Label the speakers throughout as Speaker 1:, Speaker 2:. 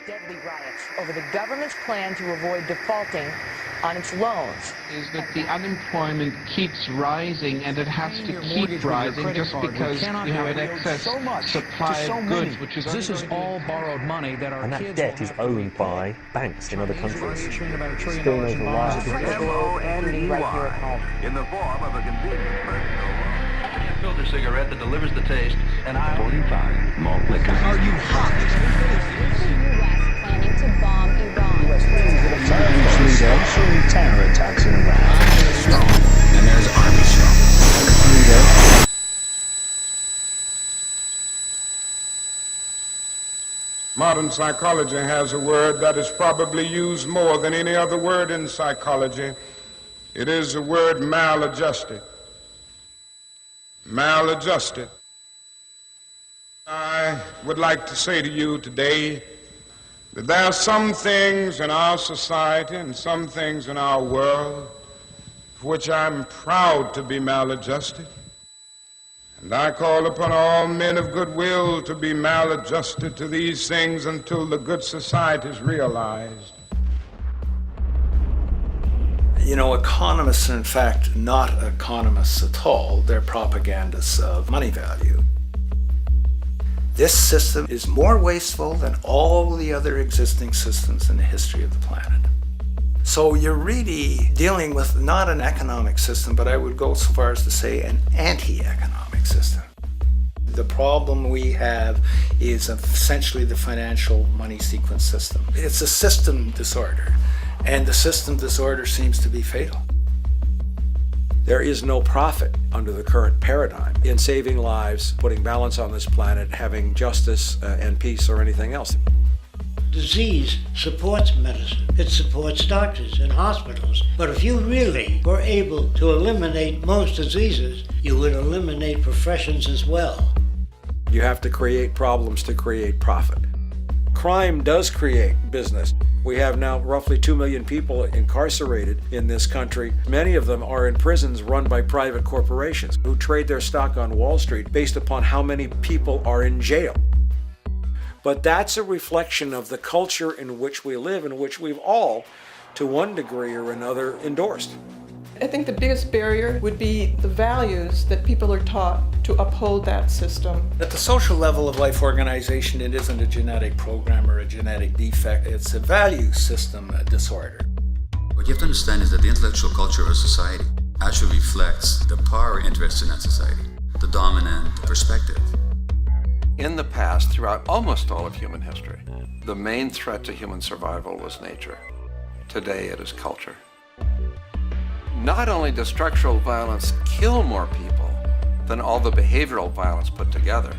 Speaker 1: Deadly riots over the government's plan to avoid defaulting on its loans.
Speaker 2: Is that the unemployment keeps rising, and it has to keep rising just because you have an excess supply of goods, which is
Speaker 3: this is all borrowed money that our
Speaker 4: and that
Speaker 3: kids
Speaker 4: debt is owned by banks in other countries.
Speaker 3: Still over $1
Speaker 4: trillion.
Speaker 1: M-O-N-E right here at home.
Speaker 5: In the form of a convenient personal loan. Filter cigarette that delivers the taste, and 45 malt liquor.
Speaker 3: Are you hot?
Speaker 6: planning to bomb Iran.
Speaker 3: Leader, terror attacks in Iraq.
Speaker 7: And there's army strong.
Speaker 8: Modern psychology has a word that is probably used more than any other word in psychology. It is the word maladjusted. Maladjusted. I would like to say to you today that there are some things in our society and some things in our world for which I'm proud to be maladjusted. And I call upon all men of goodwill to be maladjusted to these things until the good society is realized.
Speaker 9: You know, economists are in fact not economists at all. They're propagandists of money value. This system is more wasteful than all the other existing systems in the history of the planet. So you're really dealing with not an economic system, but I would go so far as to say an anti-economic system. The problem we have is essentially the financial money sequence system. It's a system disorder, and the system disorder seems to be fatal.
Speaker 10: There is no profit under the current paradigm in saving lives, putting balance on this planet, having justice and peace or anything else.
Speaker 11: Disease supports medicine. It supports doctors and hospitals. But if you really were able to eliminate most diseases, you would eliminate professions as well.
Speaker 10: You have to create problems to create profit. Crime does create business. We have now roughly 2 million people incarcerated in this country. Many of them are in prisons run by private corporations who trade their stock on Wall Street based upon how many people are in jail. But that's a reflection of the culture in which we live, in which we've all, to one degree or another, endorsed.
Speaker 12: I think the biggest barrier would be the values that people are taught to uphold that system.
Speaker 9: At the social level of life organization, it isn't a genetic program or a genetic defect. It's a value system disorder.
Speaker 7: What you have to understand is that the intellectual culture of a society actually reflects the power interests in that society, the dominant perspective.
Speaker 13: In the past, throughout almost all of human history, the main threat to human survival was nature. Today it is culture. Not only does structural violence kill more people than all the behavioral violence put together,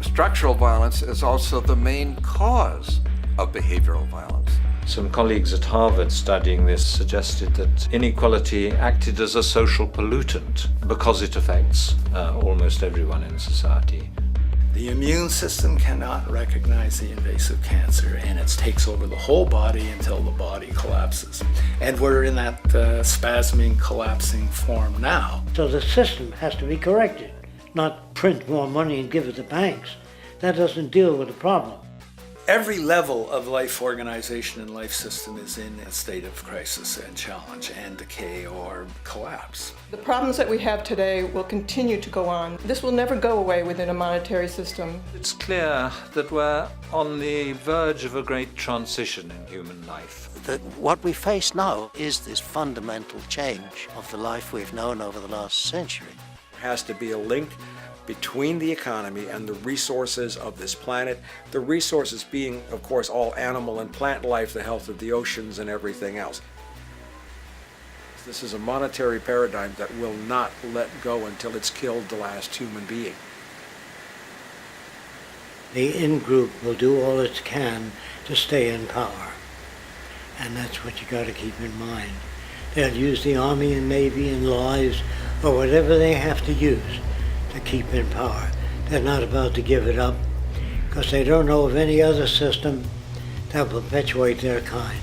Speaker 13: structural violence is also the main cause of behavioral violence.
Speaker 14: Some colleagues at Harvard studying this suggested that inequality acted as a social pollutant because it affects almost everyone in society.
Speaker 9: The immune system cannot recognize the invasive cancer, and it takes over the whole body until the body collapses. And we're in that spasming, collapsing form now.
Speaker 11: So the system has to be corrected, not print more money and give it to banks. That doesn't deal with the problem.
Speaker 9: Every level of life organization and life system is in a state of crisis and challenge and decay or collapse.
Speaker 12: The problems that we have today will continue to go on. This will never go away within a monetary system.
Speaker 14: It's clear that we're on the verge of a great transition in human life.
Speaker 15: That what we face now is this fundamental change of the life we've known over the last century.
Speaker 10: There has to be a link between the economy and the resources of this planet, the resources being, of course, all animal and plant life, the health of the oceans and everything else. This is a monetary paradigm that will not let go until it's killed the last human being.
Speaker 11: The in-group will do all it can to stay in power. And that's what you got to keep in mind. They'll use the Army and Navy and lives or whatever they have to use to keep in power. They're not about to give it up because they don't know of any other system that will perpetuate their kind.